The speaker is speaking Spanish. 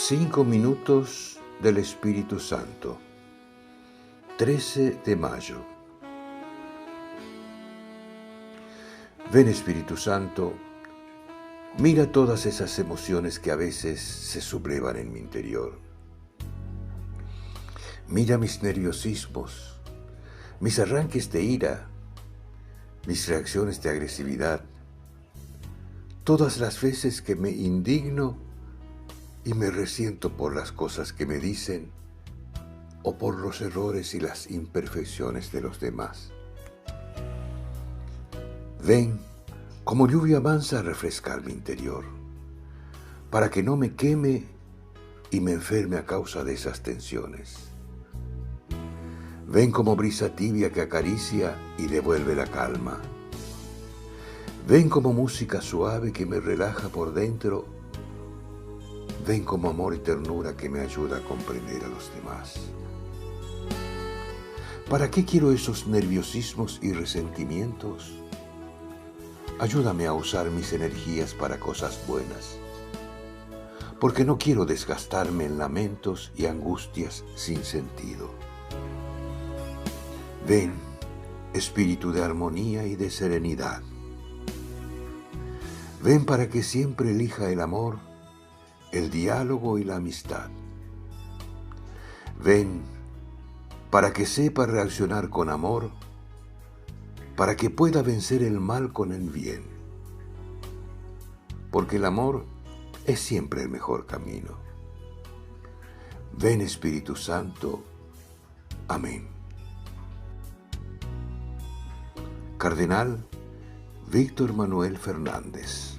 5 minutos del Espíritu Santo. 13 de mayo. Ven, Espíritu Santo, mira todas esas emociones que a veces se sublevan en mi interior. Mira mis nerviosismos, mis arranques de ira, mis reacciones de agresividad, todas las veces que me indigno y me resiento por las cosas que me dicen o por los errores y las imperfecciones de los demás. Ven como lluvia mansa a refrescar mi interior, para que no me queme y me enferme a causa de esas tensiones. Ven como brisa tibia que acaricia y devuelve la calma. Ven como música suave que me relaja por dentro. Ven como amor y ternura que me ayuda a comprender a los demás. ¿Para qué quiero esos nerviosismos y resentimientos? Ayúdame a usar mis energías para cosas buenas, porque no quiero desgastarme en lamentos y angustias sin sentido. Ven, espíritu de armonía y de serenidad. Ven para que siempre elija el amor, el diálogo y la amistad. Ven para que sepa reaccionar con amor, para que pueda vencer el mal con el bien, porque el amor es siempre el mejor camino. Ven, Espíritu Santo. Amén. Cardenal Víctor Manuel Fernández.